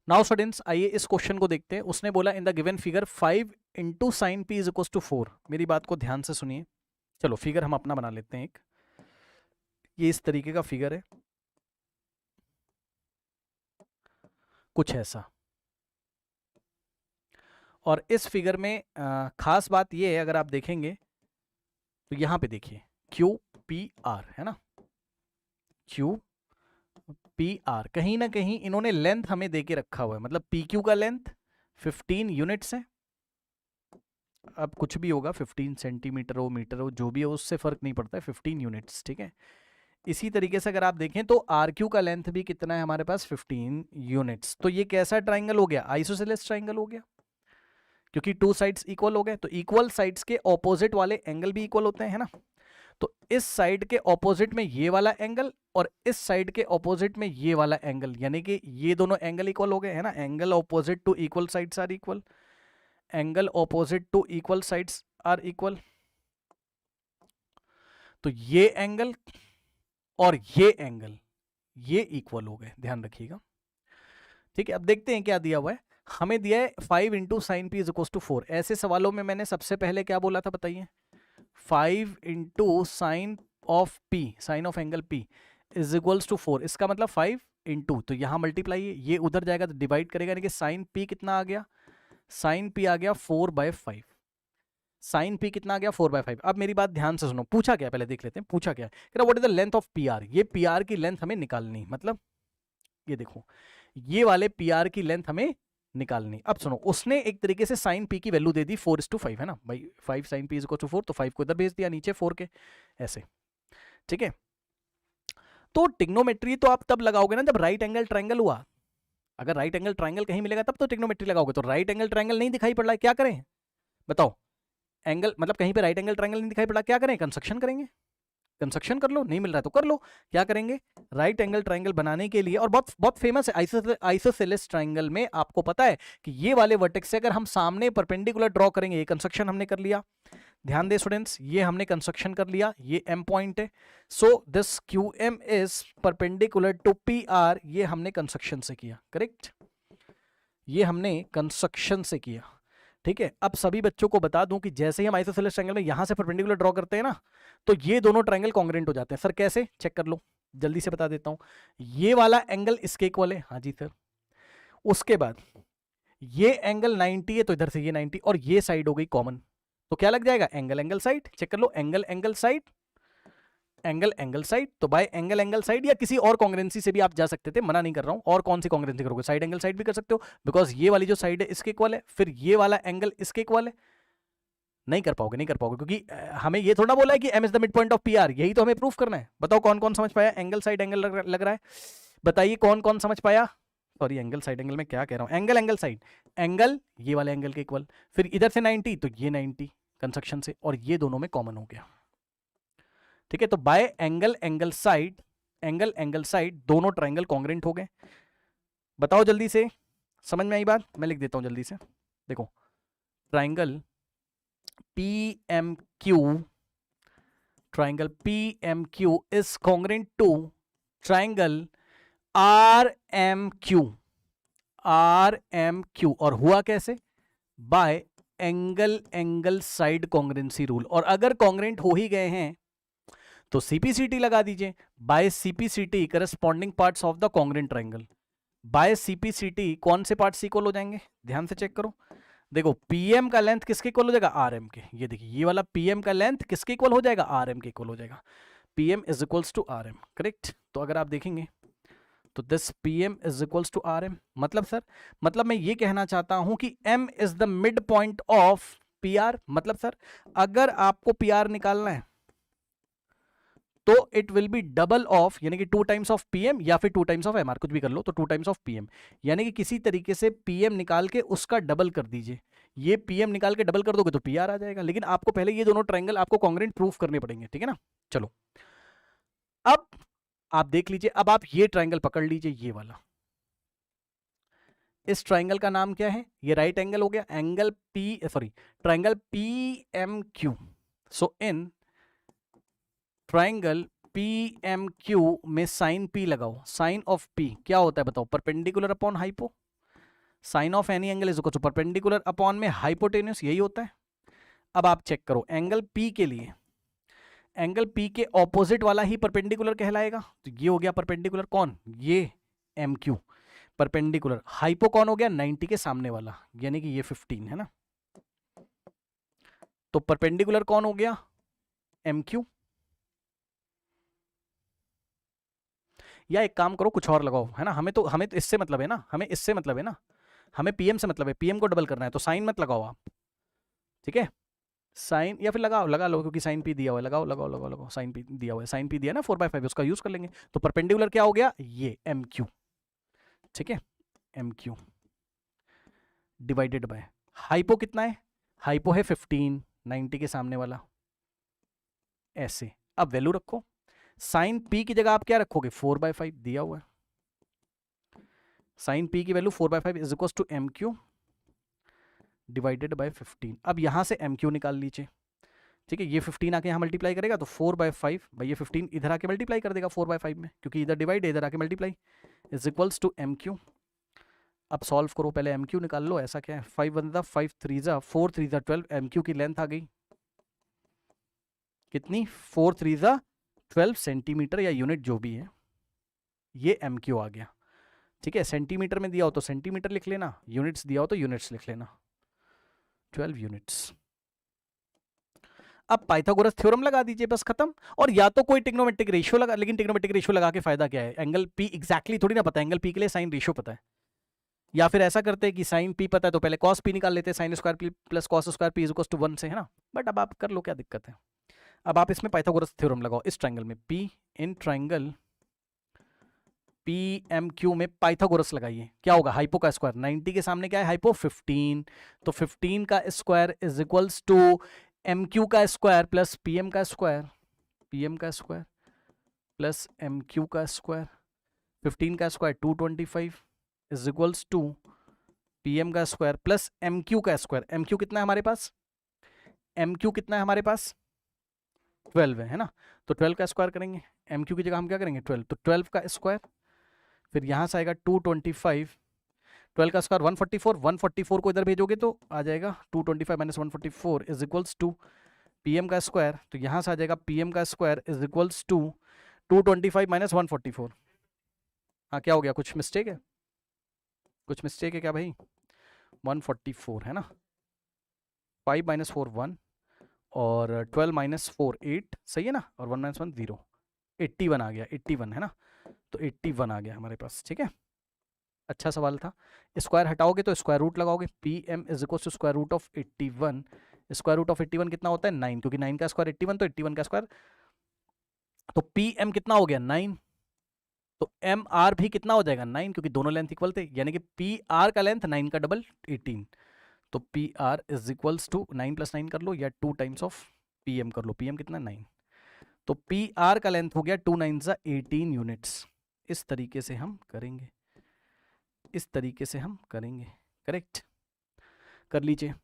Now students आइए इस question को देखते हैं। उसने बोला in the given figure 5 into sine P is equal to 4। मेरी बात को ध्यान से सुनिए। चलो फिगर हम अपना बना लेते हैं। एक ये इस तरीके का फिगर है, कुछ ऐसा। और इस फिगर में खास बात ये है, अगर आप देखेंगे तो यहां पे देखिए क्यू पी आर है ना, क्यू पी आर। कहीं ना कहीं इन्होंने लेंथ हमें दे के रखा हुआ है, मतलब पी क्यू का लेंथ 15 यूनिट्स है। अब कुछ भी होगा, 15 सेंटीमीटर हो, मीटर हो, जो भी हो, उससे फर्क नहीं पड़ता है, 15 यूनिट्स, ठीक है। इसी तरीके से अगर आप देखें तो आर क्यू का लेंथ भी कितना है हमारे पास, 15 यूनिट्स। तो ये कैसा ट्राइंगल हो गया, आइसोसेलेस ट्राइंगल हो गया, क्योंकि टू साइड्स इक्वल हो गए। तो इक्वल साइड्स के ऑपोजिट वाले एंगल भी इक्वल होते हैं, है ना। तो इस साइड के ऑपोजिट में ये वाला एंगल और इस साइड के ऑपोजिट में ये वाला एंगल, यानी कि ये दोनों एंगल इक्वल हो गए, है ना। Angle opposite to equal sides are equal, angle opposite to equal sides are equal. तो ये एंगल और ये एंगल ये इक्वल हो गए, ध्यान रखिएगा, ठीक है। अब देखते हैं क्या दिया हुआ है। हमें दिया है 5 into sine P is equal to 4। ऐसे सवालों में मैंने सबसे पहले क्या बोला था बताइए, 5 into sine of P, sine of angle P is equals to 4। इसका मतलब 5 इंटू, तो यहां मल्टीप्लाई है, ये उधर जाएगा तो डिवाइड करेगा, यानी कि साइन पी कितना आ गया, साइन पी आ गया 4/5। साइन पी कितना आ गया, 4/5। अब मेरी बात ध्यान से सुनो, पूछा क्या पहले देख लेते हैं। पूछा क्या है, what is the length of P R. ये पी आर की लेंथ हमें निकालनी, मतलब ये देखो, ये वाले पी आर की लेंथ हमें निकालनी। अब सुनो, उसने एक तरीके से साइन पी की वैल्यू दे दी 4:5, है ना भाई। 5 sine P is equal to 4, तो 5 को इधर भेज दिया नीचे 4 के, ऐसे, ठीक है। तो टिग्नोमेट्री तो आप तब लगाओगे ना जब राइट एंगल ट्रायंगल हुआ। अगर राइट एंगल ट्रायंगल कहीं मिलेगा तब तो टिग्नोमेट्री लगाओगे। तो राइट एंगल ट्रायंगल नहीं दिखाई पड़ रहा है, क्या करें बताओ। एंगल मतलब कहीं पे राइट एंगल ट्रायंगल नहीं दिखाई पड़ रहा, क्या करें, कंस्ट्रक्शन करेंगे। कंस्ट्रक्शन कर लो, नहीं मिल रहा है तो कर लो। क्या करेंगे, राइट एंगल ट्रायंगल बनाने के लिए, और बहुत बहुत फेमस है आइसोसेलेस ट्रायंगल में, आपको पता है कि ये वाले वर्टेक्स से अगर हम सामने परपेंडिकुलर ड्रॉ करेंगे, ये कंस्ट्रक्शन हमने कर लिया। ध्यान दे स्टूडेंट्स, ये हमने कंस्ट्रक्शन कर लिया, ये एम पॉइंट है। So this Q M is perpendicular to P R, ये हमने कंस्ट्रक्शन से किया, करेक्ट, ये हमने कंस्ट्रक्शन से किया, ठीक है। अब सभी बच्चों को बता दूं कि जैसे ही हम आइसोसेलेस ट्रायंगल में यहां से परपेंडिकुलर ड्रॉ करते हैं ना, तो ये दोनों ट्रायंगल कॉन्ग्रेंट हो जाते हैं। सर कैसे, चेक कर लो, जल्दी से बता देता हूं। ये वाला एंगल इसके इक्वल है, हाँ जी सर। उसके बाद ये एंगल 90 है, तो इधर से ये 90, और ये साइड हो गई कॉमन, तो क्या लग जाएगा, एंगल एंगल साइड। चेक कर लो, angle angle side, angle angle side. तो बाय एंगल एंगल साइड या किसी और कॉन्ग्रेंसी से भी आप जा सकते थे, मना नहीं कर रहा हूं। और कौन सी कॉन्ग्रेंसी करोगे, साइड एंगल साइड भी कर सकते हो, बिकॉज ये वाली जो साइड है इसके इक्वल है, फिर ये वाला एंगल इसके इक्वल है। नहीं कर पाओगे, नहीं कर पाओगे, क्योंकि हमें ये थोड़ा बोला है कि M is the mid point of P R, यही तो हमें प्रूफ करना है। बताओ कौन कौन समझ पाया, एंगल साइड एंगल लग रहा है, बताइए कौन कौन समझ पाया। सॉरी, एंगल साइड एंगल में क्या कह रहा हूं, एंगल एंगल साइड, एंगल ये वाले एंगल के इक्वल, फिर इधर से 90 तो ये 90 कंस्ट्रक्शन से, और ये दोनों में कॉमन हो गया, ठीक है। तो by angle angle side, angle angle side दोनों ट्रायंगल कॉन्ग्रेंट हो गए। बताओ जल्दी से, समझ में आई बात, मैं लिख देता हूं जल्दी से। देखो, triangle P M Q, triangle P M Q is congruent to triangle R M Q, R M Q. और हुआ कैसे, by angle angle side congruency rule. और अगर कॉन्ग्रेंट हो ही गए हैं तो सीपीसीटी लगा दीजिए, by CPCT corresponding parts of the congruent triangle. By CPCT कौन से पार्ट्स इक्वल हो जाएंगे, ध्यान से चेक करो। देखो, पीएम का लेंथ किसके इक्वल हो जाएगा, आरएम के। ये देखिए, ये वाला पीएम का लेंथ किसके इक्वल हो जाएगा, आरएम के इक्वल हो जाएगा। PM is equals to RM, correct. तो अगर आप देखेंगे तो this PM is equals to RM, मतलब सर, मतलब मैं ये कहना चाहता हूं कि M is the mid point of PR. मतलब सर, अगर आपको पीआर निकालना है तो it will be double of, यानी कि 2 टाइम्स ऑफ पीएम या फिर 2 टाइम्स ऑफ एमआर, कुछ भी कर लो, तो 2 टाइम्स ऑफ पीएम, यानी कि किसी तरीके से पीएम निकाल के उसका डबल कर दीजिए। ये पीएम निकाल के डबल कर दोगे तो पीआर आ जाएगा, लेकिन आपको पहले ये दोनों ट्रायंगल आपको कॉन्ग्रेंट प्रूफ करने पड़ेंगे, ठीक है ना। चलो, अब आप देख लीजिए, अब आप ये ट्रायंगल पकड़ लीजिए, ये वाला, इस ट्रायंगल का नाम क्या है, ये राइट एंगल हो गया, angle P, sorry, triangle P M Q. So in triangle P M Q में साइन पी लगाओ, साइन ऑफ पी क्या होता है बताओ, perpendicular upon hypo. Sine of any angle is equal to perpendicular upon में hypotenuse, यही होता है। अब आप चेक करो एंगल पी के लिए, एंगल पी के ऑपोजिट वाला ही परपेंडिकुलर कहलाएगा। तो ये हो गया परपेंडिकुलर, कौन, ये एम क्यू परपेंडिकुलर। हाइपो कौन हो गया, 90 के सामने वाला, यानी कि ये 15 है ना। तो परपेंडिकुलर कौन हो गया, एम क्यू। या एक काम करो, कुछ और लगाओ, है ना। हमें तो इससे मतलब है ना, हमें इससे मतलब है ना, हमें पीएम से मतलब है, पीएम को डबल करना है, तो साइन मत लगाओ आप, ठीक है। साइन, या फिर लगा लो, क्योंकि साइन पी दिया हुआ है, लगाओ, साइन पी दिया हुआ है, साइन पी दिया ना 4/5, उसका यूज कर लेंगे। तो परपेंडिकुलर क्या हो गया, ये एम क्यू, ठीक है, M Q divided by hypo कितना है, हाइपो है 15, 90 के सामने वाला, ऐसे। अब वैल्यू रखो, साइन पी की जगह आप क्या रखोगे, 4/5 दिया हुआ है, साइन पी की value 4/5 is equal to M Q divided by 15। अब यहां से एम क्यू निकाल लीजिए, ठीक है। ये 15 आके यहाँ मल्टीप्लाई करेगा, तो 4/5 भाई, ये 15 इधर आके मल्टीप्लाई कर देगा 4/5 में, क्योंकि इधर डिवाइड है, इधर आके multiply, is equals to M Q. अब सॉल्व करो, पहले एम क्यू निकाल लो। ऐसा क्या है, 5 1 5 3 4 3 12, एम क्यू की लेंथ आ गई कितनी, 4 3 12 सेंटीमीटर या यूनिट जो भी है, ये एम क्यू आ गया, ठीक है। सेंटीमीटर में दिया हो तो सेंटीमीटर लिख लेना, यूनिट्स दिया हो तो यूनिट्स लिख लेना, 12 यूनिट्स। अब पाइथागोरस थ्योरम लगा दीजिए, बस खत्म। और या तो कोई ट्रिग्नोमेट्रिक रेशियो लगा, लेकिन ट्रिग्नोमेट्रिक रेशियो लगा के फायदा क्या है, एंगल पी एग्जैक्टली थोड़ी ना पता है, एंगल पी के लिए साइन रेशियो पता है। या फिर ऐसा करते हैं कि साइन पी पता है तो पहले कॉस पी निकाल लेते हैं, sine square P plus cos square P is equal to 1 से, है ना। बट अब आप कर लो, क्या दिक्कत है। अब आप इसमें पाइथागोरस थ्योरम लगाओ, इस ट्राइंगल में, P in triangle P M Q में पाइथागोरस लगाइए, क्या होगा, हाइपो का स्क्वायर, 90 के सामने क्या है, हाइपो 15, तो 15 का square is equals to M Q का स्क्वायर प्लस पी एम का स्क्वायर, पीएम का स्क्वायर प्लस एम क्यू का स्क्वायर, 15 का square 225 is equals to PM का स्क्वायर प्लस एम क्यू का स्क्वायर। एम क्यू कितना है हमारे पास, एम क्यू कितना है हमारे पास, 12 है ना। तो 12 का स्क्वायर करेंगे, एम क्यू की जगह हम क्या करेंगे 12, तो 12 का स्क्वायर, फिर यहाँ से आएगा 225, 12 का स्क्वायर 144, 144 को इधर भेजोगे तो आ जाएगा 225 minus 144 is equals to PM का स्क्वायर, तो यहाँ से आ जाएगा पीएम का square is equals to 225 minus 144। हाँ क्या हो गया, कुछ मिस्टेक है, कुछ मिस्टेक है क्या भाई, 144 है ना, 5 माइनस 4 1 और 12 माइनस 4 8, सही है ना, और 1 माइनस 1 0, 81 आ गया, 81 है ना, तो 81 आ गया हमारे पास, ठीक है। अच्छा सवाल था। स्क्वायर हटाओगे तो स्क्वायर रूट लगाओगे, P M is equal to square root of 81, square root of 81 कितना होता है 9, क्योंकि 9 का स्क्वायर 81, तो 81 का स्क्वायर, तो पी एम कितना हो गया 9, तो एम आर भी कितना हो जाएगा 9, क्योंकि दोनों लेंथ इक्वल थे, यानी कि पी आर का लेंथ 9 का डबल 18, तो P R is equals to 9 + 9 कर लो, या 2 टाइम्स ऑफ पी एम कर लो, पी एम कितना 9, तो पी आर का लेंथ हो गया 2 9 18 यूनिट्स। इस तरीके से हम करेंगे, इस तरीके से हम करेंगे, करेक्ट, कर लीजिए।